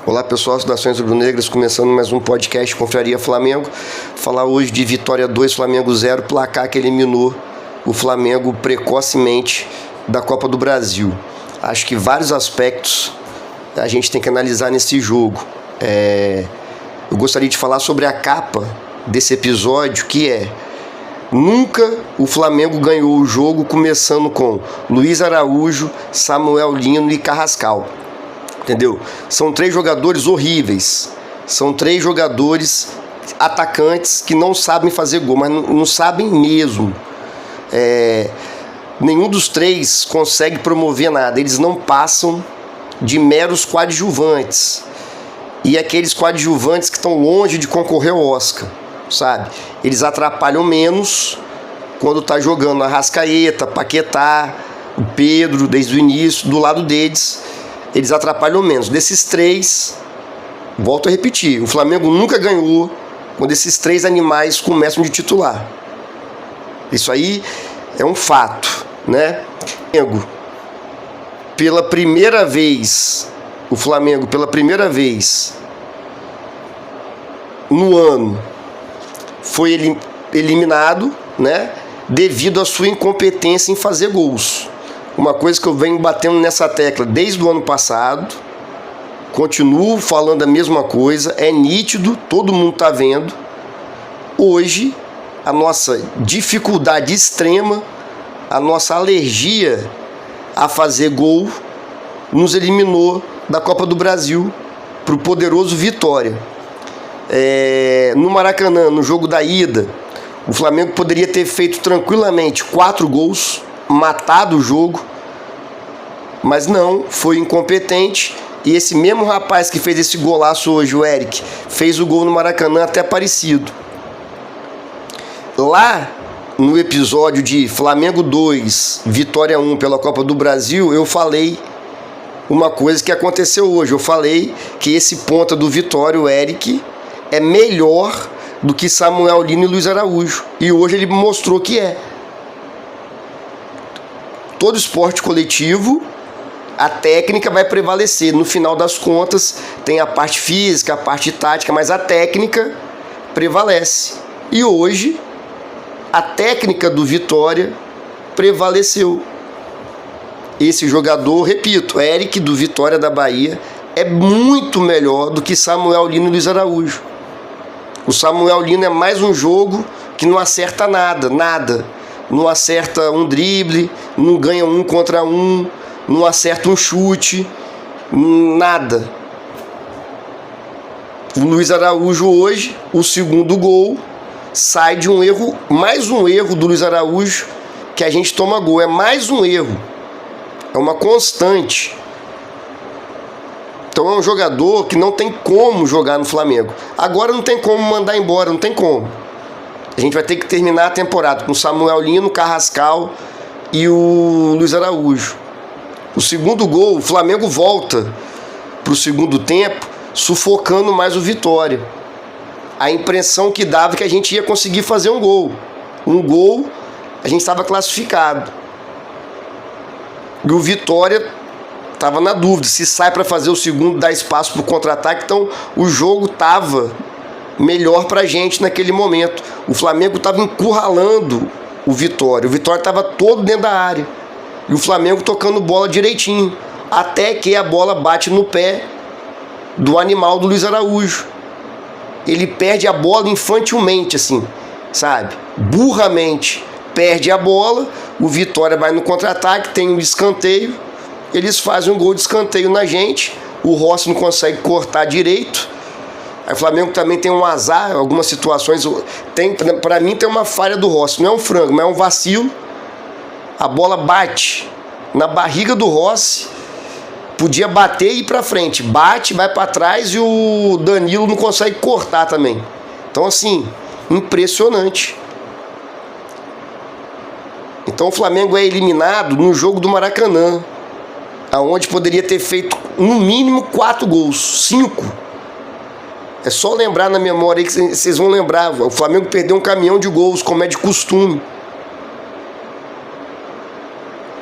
Olá pessoal, saudações rubro-negras, começando mais um podcast Confraria Flamengo. Falar hoje de Vitória 2, Flamengo 0, placar que eliminou o Flamengo precocemente da Copa do Brasil. Acho que vários aspectos a gente tem que analisar nesse jogo. Eu gostaria de falar sobre a capa desse episódio, que é: nunca o Flamengo ganhou o jogo começando com Luiz Araújo, Samuel Lino e Carrascal. Entendeu? São 3 jogadores horríveis. São 3 jogadores atacantes que não sabem fazer gol, mas não sabem mesmo. Nenhum dos 3 consegue promover nada. Eles não passam de meros coadjuvantes. E aqueles coadjuvantes que estão longe de concorrer ao Oscar, sabe? Eles atrapalham menos quando tá jogando Arrascaeta, Paquetá, o Pedro, desde o início, do lado deles. Eles atrapalham menos. Desses 3, volto a repetir, o Flamengo nunca ganhou quando esses 3 animais começam de titular. Isso aí é um fato, né? O Flamengo, pela primeira vez no ano, foi eliminado, né? Devido à sua incompetência em fazer gols. Uma coisa que eu venho batendo nessa tecla desde o ano passado, continuo falando a mesma coisa, é nítido, todo mundo está vendo. Hoje, a nossa dificuldade extrema, a nossa alergia a fazer gol, nos eliminou da Copa do Brasil para o poderoso Vitória. No Maracanã, no jogo da ida, o Flamengo poderia ter feito tranquilamente 4 gols, matado o jogo, mas não, foi incompetente. E esse mesmo rapaz que fez esse golaço hoje, o Eric, fez o gol no Maracanã até parecido. Lá no episódio de Flamengo 2, Vitória 1 pela Copa do Brasil, eu falei uma coisa que aconteceu hoje. Eu falei que esse ponta do Vitória, o Eric, é melhor do que Samuel Lino e Luiz Araújo. E hoje ele mostrou que é. Todo esporte coletivo, a técnica vai prevalecer. No final das contas, tem a parte física, a parte tática, mas a técnica prevalece. E hoje, a técnica do Vitória prevaleceu. Esse jogador, repito, Eric do Vitória da Bahia, é muito melhor do que Samuel Lino e Luiz Araújo. O Samuel Lino é mais um jogo que não acerta nada. Não acerta um drible, não ganha 1 contra 1, não acerta um chute, nada. O Luiz Araújo hoje, o segundo gol, sai de um erro, mais um erro do Luiz Araújo, que a gente toma gol. É mais um erro, é uma constante. Então é um jogador que não tem como jogar no Flamengo. Agora não tem como mandar embora, não tem como. A gente vai ter que terminar a temporada com Samuel Lino, Carrascal e o Luiz Araújo. O segundo gol, o Flamengo volta para o segundo tempo sufocando mais o Vitória. A impressão que dava é que a gente ia conseguir fazer um gol. Um gol, a gente estava classificado. E o Vitória estava na dúvida se sai para fazer o segundo, dá espaço para o contra-ataque. Então o jogo estava melhor pra gente naquele momento. O Flamengo estava encurralando o Vitória. O Vitória estava todo dentro da área. E o Flamengo tocando bola direitinho. Até que a bola bate no pé do animal do Luiz Araújo. Ele perde a bola infantilmente, assim, sabe? Burramente. Perde a bola. O Vitória vai no contra-ataque, tem um escanteio. Eles fazem um gol de escanteio na gente. O Rossi não consegue cortar direito. O Flamengo também tem um azar, algumas situações. Para mim tem uma falha do Rossi. Não é um frango, mas é um vacilo. A bola bate na barriga do Rossi. Podia bater e ir para frente. Bate, vai para trás e o Danilo não consegue cortar também. Então, assim, impressionante. Então o Flamengo é eliminado no jogo do Maracanã, aonde poderia ter feito no mínimo 4 gols, 5. É só lembrar na memória aí que vocês vão lembrar. O Flamengo perdeu um caminhão de gols, como é de costume.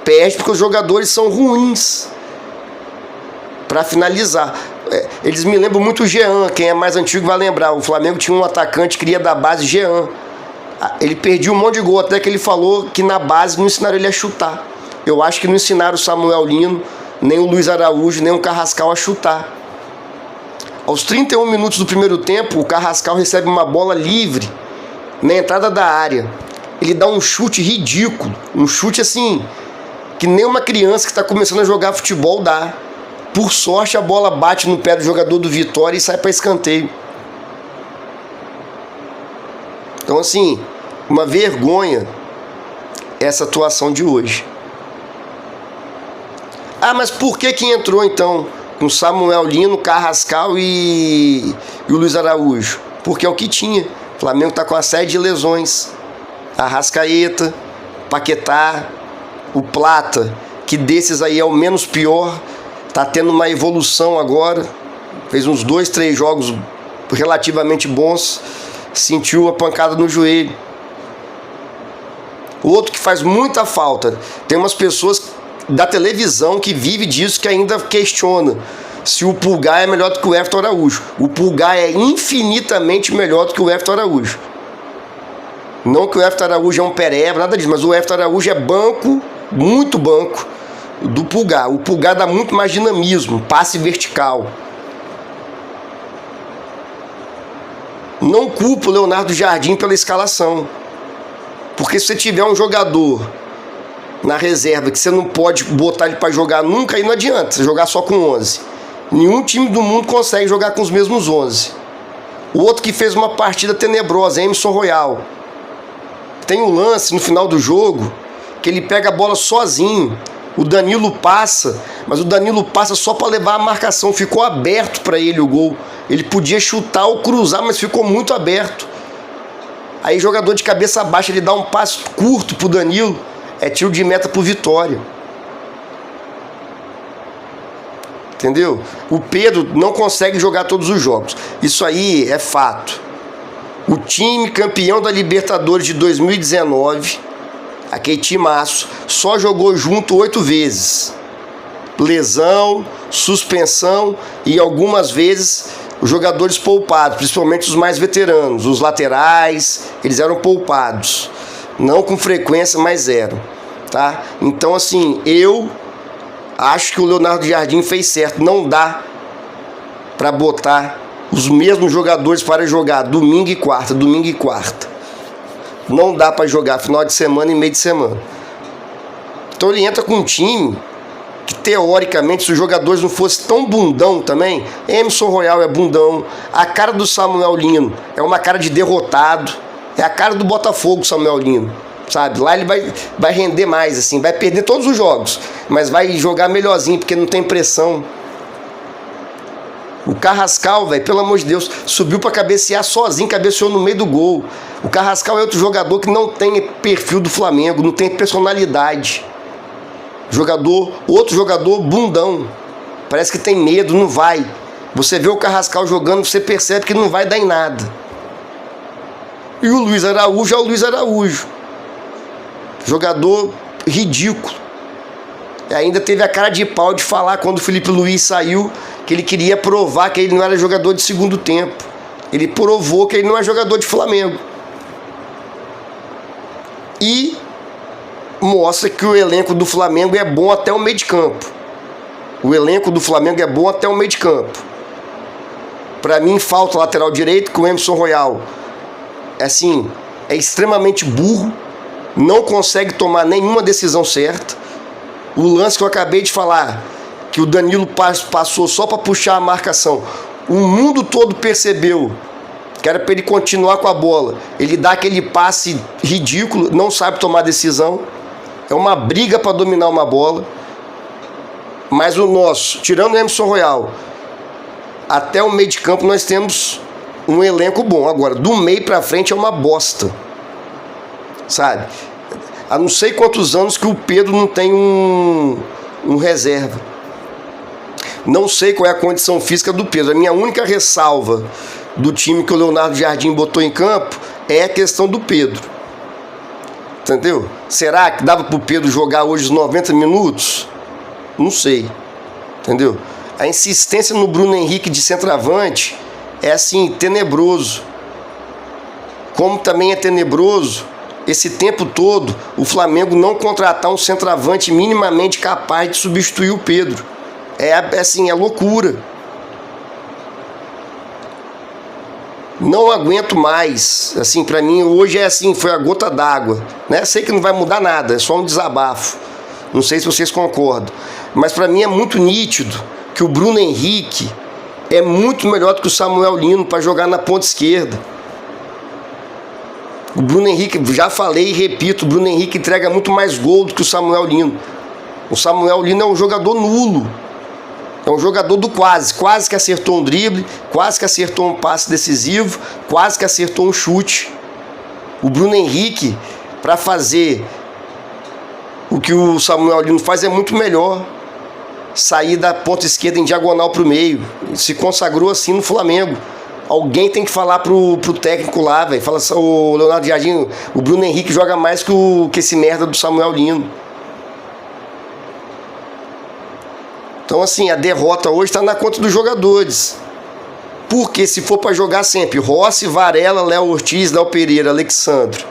Perde porque os jogadores são ruins. para finalizar. Eles me lembram muito o Jean, quem é mais antigo vai lembrar. O Flamengo tinha um atacante que cria da base, Jean. Ele perdia um monte de gol, até que ele falou que na base não ensinaram ele a chutar. Eu acho que não ensinaram o Samuel Lino, nem o Luiz Araújo, nem o Carrascal a chutar. Aos 31 minutos do primeiro tempo, o Carrascal recebe uma bola livre na entrada da área. Ele dá um chute ridículo, um chute assim, que nem uma criança que está começando a jogar futebol dá. Por sorte, a bola bate no pé do jogador do Vitória e sai para escanteio. Então, assim, uma vergonha essa atuação de hoje. Ah, mas por que entrou, então, com Samuel Lino, Carrascal e o Luiz Araújo? Porque é o que tinha. O Flamengo está com uma série de lesões. Arrascaeta, Paquetá, o Plata, que desses aí é o menos pior, está tendo uma evolução agora. Fez uns 2, 3 jogos relativamente bons. Sentiu a pancada no joelho. O outro que faz muita falta, tem umas pessoas da televisão que vive disso, que ainda questiona se o Pulgar é melhor do que o Everton Araújo. O Pulgar é infinitamente melhor do que o Everton Araújo. Não que o Everton Araújo é um pereba, nada disso, mas o Everton Araújo é banco, muito banco do Pulgar. O Pulgar dá muito mais dinamismo, passe vertical. Não culpo o Leonardo Jardim pela escalação. Porque se você tiver um jogador na reserva que você não pode botar ele para jogar nunca, aí não adianta você jogar só com 11. Nenhum time do mundo consegue jogar com os mesmos 11. O outro que fez uma partida tenebrosa, Emerson Royal. Tem um lance no final do jogo que ele pega a bola sozinho. O Danilo passa, mas o Danilo passa só para levar a marcação. Ficou aberto para ele o gol. Ele podia chutar ou cruzar, mas ficou muito aberto. Aí jogador de cabeça baixa, ele dá um passe curto pro Danilo. É tiro de meta pro Vitória. Entendeu? O Pedro não consegue jogar todos os jogos. Isso aí é fato. O time campeão da Libertadores de 2019, aquele timaço, só jogou junto 8 vezes. Lesão, suspensão e algumas vezes os jogadores poupados, principalmente os mais veteranos, os laterais, eles eram poupados. Não com frequência, mas eram. Tá? Então, assim, eu acho que o Leonardo Jardim fez certo. Não dá para botar os mesmos jogadores para jogar domingo e quarta, domingo e quarta. Não dá para jogar final de semana e meio de semana. Então ele entra com um time que, teoricamente, se os jogadores não fossem tão bundão também, Emerson Royal é bundão, a cara do Samuel Lino é uma cara de derrotado, é a cara do Botafogo, Samuel Lino, sabe? Lá ele vai render mais, assim, vai perder todos os jogos, mas vai jogar melhorzinho, porque não tem pressão. O Carrascal, velho, pelo amor de Deus, subiu para cabecear sozinho, cabeceou no meio do gol. O Carrascal é outro jogador que não tem perfil do Flamengo, não tem personalidade. Outro jogador bundão. Parece que tem medo, não vai. Você vê o Carrascal jogando, você percebe que não vai dar em nada. E o Luiz Araújo é o Luiz Araújo. Jogador ridículo. E ainda teve a cara de pau de falar quando o Felipe Luiz saiu que ele queria provar que ele não era jogador de segundo tempo. Ele provou que ele não é jogador de Flamengo. E mostra que o elenco do Flamengo é bom até o meio de campo. O elenco do Flamengo é bom até o meio de campo. Para mim, falta o lateral direito, que o Emerson Royal é extremamente burro, não consegue tomar nenhuma decisão certa. O lance que eu acabei de falar, que o Danilo passou só para puxar a marcação, o mundo todo percebeu que era para ele continuar com a bola. Ele dá aquele passe ridículo, não sabe tomar decisão. É uma briga para dominar uma bola. Mas o nosso, tirando o Emerson Royal, até o meio de campo nós temos um elenco bom. Agora, do meio para frente é uma bosta. Sabe? Há não sei quantos anos que o Pedro não tem um reserva. Não sei qual é a condição física do Pedro. A minha única ressalva do time que o Leonardo Jardim botou em campo é a questão do Pedro. Entendeu? Será que dava pro Pedro jogar hoje os 90 minutos? Não sei. Entendeu? A insistência no Bruno Henrique de centroavante é assim, tenebroso. Como também é tenebroso esse tempo todo o Flamengo não contratar um centroavante minimamente capaz de substituir o Pedro. É assim, é loucura. Não aguento mais. Assim, para mim hoje é assim, foi a gota d'água, né? Sei que não vai mudar nada, é só um desabafo. Não sei se vocês concordam, mas para mim é muito nítido que o Bruno Henrique é muito melhor do que o Samuel Lino para jogar na ponta esquerda. O Bruno Henrique, já falei e repito, o Bruno Henrique entrega muito mais gol do que o Samuel Lino. O Samuel Lino é um jogador nulo. É um jogador do quase. Quase que acertou um drible, quase que acertou um passe decisivo, quase que acertou um chute. O Bruno Henrique, para fazer o que o Samuel Lino faz, é muito melhor. Sair da ponta esquerda em diagonal para o meio. Se consagrou assim no Flamengo. Alguém tem que falar pro técnico lá, velho. Fala assim, o Leonardo Jardim, o Bruno Henrique joga mais que esse merda do Samuel Lino. Então, assim, a derrota hoje está na conta dos jogadores. Porque se for para jogar sempre, Rossi, Varela, Léo Ortiz, Léo Pereira, Alexandre.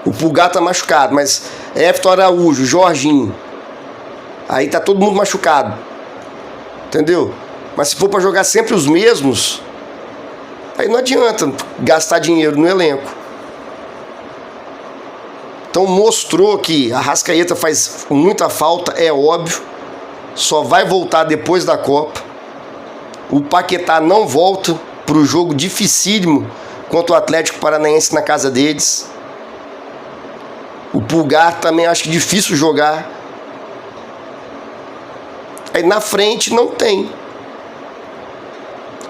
O Pulgar tá machucado, mas Everton Araújo, Jorginho. Aí tá todo mundo machucado. Entendeu? Mas se for para jogar sempre os mesmos, aí não adianta gastar dinheiro no elenco. Então mostrou que a Arrascaeta faz muita falta, é óbvio. Só vai voltar depois da Copa. O Paquetá não volta para o jogo dificílimo contra o Atlético Paranaense na casa deles. O Pulgar também acho que difícil jogar. Aí na frente não tem.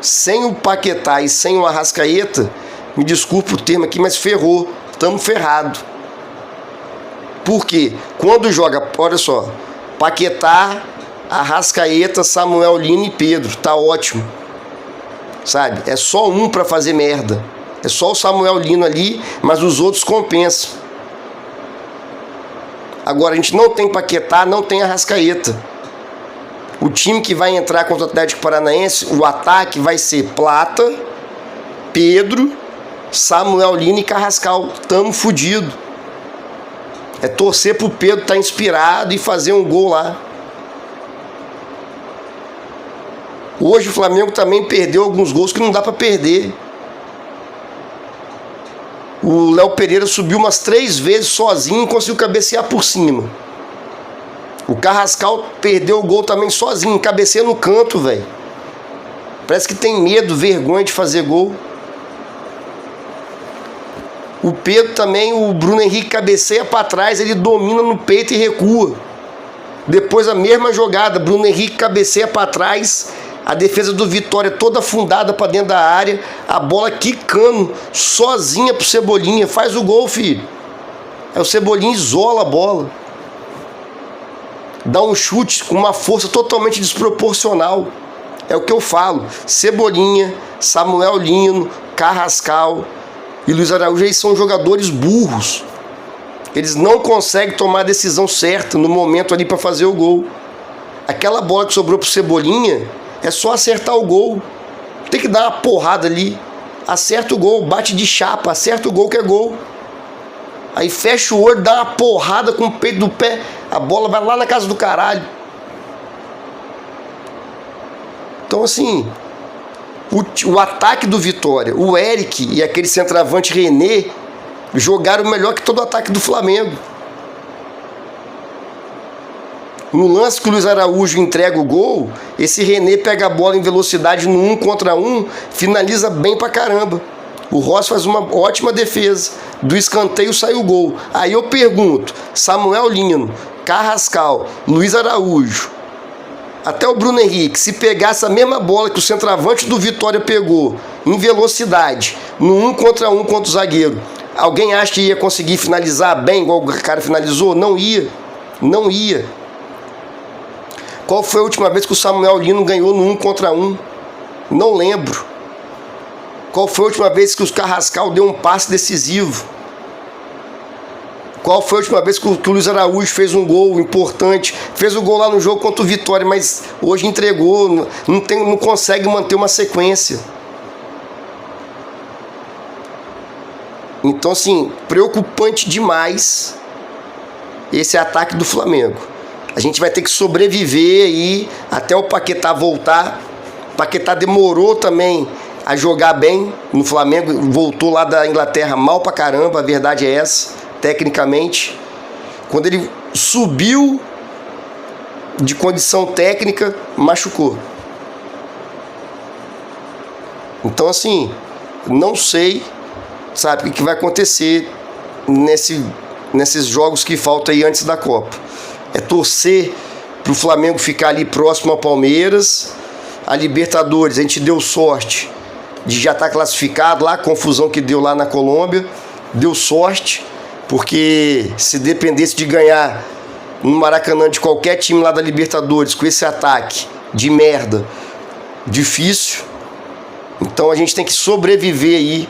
Sem o Paquetá e sem o Arrascaeta, me desculpe o termo aqui, mas ferrou. Estamos ferrados. Por quê? Quando joga, olha só, Paquetá, Arrascaeta, Samuel Lino e Pedro, tá ótimo. Sabe? É só um para fazer merda. É só o Samuel Lino ali, mas os outros compensam. Agora a gente não tem Paquetá, não tem Arrascaeta. O time que vai entrar contra o Atlético Paranaense, o ataque vai ser Plata, Pedro, Samuel Lino e Carrascal. Tamo fudido. É torcer pro Pedro estar inspirado e fazer um gol lá. Hoje o Flamengo também perdeu alguns gols que não dá para perder. O Léo Pereira subiu umas 3 vezes sozinho e conseguiu cabecear por cima. O Carrascal perdeu o gol também sozinho, cabeceia no canto, velho. Parece que tem medo, vergonha de fazer gol. O Pedro também, o Bruno Henrique cabeceia para trás, ele domina no peito e recua. Depois a mesma jogada, Bruno Henrique cabeceia para trás, a defesa do Vitória toda afundada para dentro da área, a bola quicando sozinha pro Cebolinha, faz o gol, filho. Aí o Cebolinha isola a bola. Dá um chute com uma força totalmente desproporcional. É o que eu falo. Cebolinha, Samuel Lino, Carrascal e Luiz Araújo, eles são jogadores burros. Eles não conseguem tomar a decisão certa no momento ali para fazer o gol. Aquela bola que sobrou pro Cebolinha, é só acertar o gol. Tem que dar uma porrada ali. Acerta o gol, bate de chapa, acerta o gol que é gol. Aí fecha o olho, dá uma porrada com o peito do pé, a bola vai lá na casa do caralho. Então assim, o ataque do Vitória, o Eric e aquele centroavante René jogaram melhor que todo o ataque do Flamengo. No lance que o Luiz Araújo entrega o gol, esse René pega a bola em velocidade no 1 contra 1, finaliza bem pra caramba. O Rossi faz uma ótima defesa. Do escanteio sai o gol. Aí eu pergunto, Samuel Lino, Carrascal, Luiz Araújo, até o Bruno Henrique, se pegasse a mesma bola que o centroavante do Vitória pegou, em velocidade, no 1 contra 1 contra o zagueiro, alguém acha que ia conseguir finalizar bem igual o cara finalizou? Não ia. Não ia. Qual foi a última vez que o Samuel Lino ganhou no 1 contra 1? Não lembro. Qual foi a última vez que o Carrascal deu um passe decisivo? Qual foi a última vez que o Luiz Araújo fez um gol importante? Fez o gol lá no jogo contra o Vitória, mas hoje entregou, não consegue manter uma sequência. Então, assim, preocupante demais esse ataque do Flamengo. A gente vai ter que sobreviver aí até o Paquetá voltar. O Paquetá demorou também a jogar bem no Flamengo, voltou lá da Inglaterra mal pra caramba, a verdade é essa, tecnicamente. Quando ele subiu de condição técnica, machucou. Então, assim, não sei, sabe, o que vai acontecer nesses jogos que faltam aí antes da Copa. É torcer pro Flamengo ficar ali próximo ao Palmeiras. A Libertadores, a gente deu sorte de já estar classificado lá, a confusão que deu lá na Colômbia. Deu sorte, porque se dependesse de ganhar no Maracanã de qualquer time lá da Libertadores com esse ataque de merda, difícil. Então a gente tem que sobreviver aí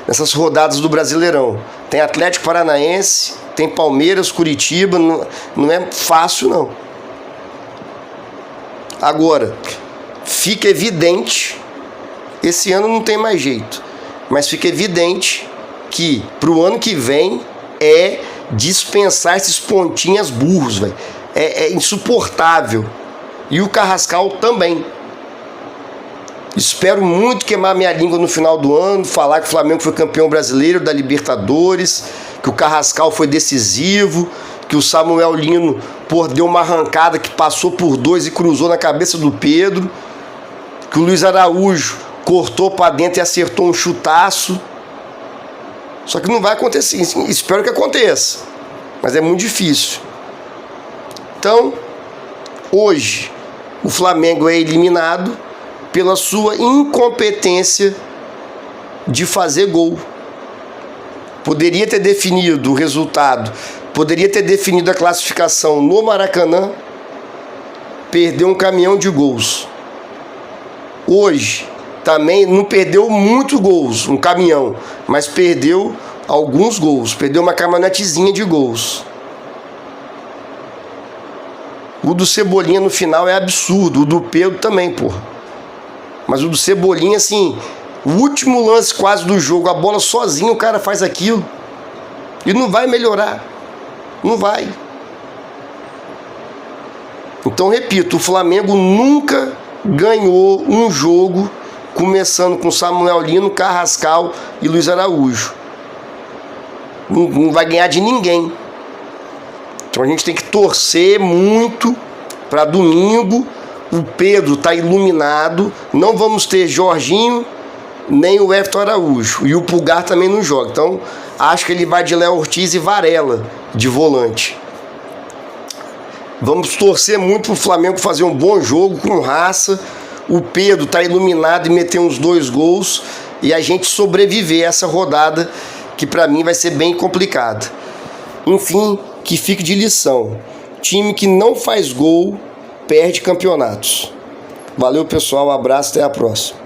nessas rodadas do Brasileirão. Tem Atlético Paranaense, tem Palmeiras, Curitiba, não é fácil não. Agora, fica evidente, esse ano não tem mais jeito, mas fica evidente que pro ano que vem é dispensar esses pontinhas burros, velho. É insuportável. E o Carrascal também. Espero muito queimar minha língua no final do ano, falar que o Flamengo foi campeão brasileiro da Libertadores, que o Carrascal foi decisivo, que o Samuel Lino deu uma arrancada que passou por dois e cruzou na cabeça do Pedro, que o Luiz Araújo cortou para dentro e acertou um chutaço. Só que não vai acontecer, espero que aconteça, mas é muito difícil. Então, hoje, o Flamengo é eliminado pela sua incompetência de fazer gol. Poderia ter definido o resultado, poderia ter definido a classificação no Maracanã, perdeu um caminhão de gols. Hoje, também não perdeu muitos gols, um caminhão, mas perdeu alguns gols, perdeu uma caminhonetezinha de gols. O do Cebolinha no final é absurdo, o do Pedro também, porra. Mas o do Cebolinha, assim, o último lance quase do jogo, a bola sozinho, o cara faz aquilo. E não vai melhorar. Não vai. Então, repito, o Flamengo nunca ganhou um jogo começando com Samuel Lino, Carrascal e Luiz Araújo. Não vai ganhar de ninguém. Então a gente tem que torcer muito para domingo. O Pedro está iluminado. Não vamos ter Jorginho nem o Everton Araújo. E o Pulgar também não joga. Então acho que ele vai de Léo Ortiz e Varela de volante. Vamos torcer muito para o Flamengo fazer um bom jogo com raça. O Pedro está iluminado e meter uns 2 gols. E a gente sobreviver a essa rodada que para mim vai ser bem complicada. Enfim, que fique de lição. Time que não faz gol perde campeonatos. Valeu, pessoal. Um abraço. Até a próxima.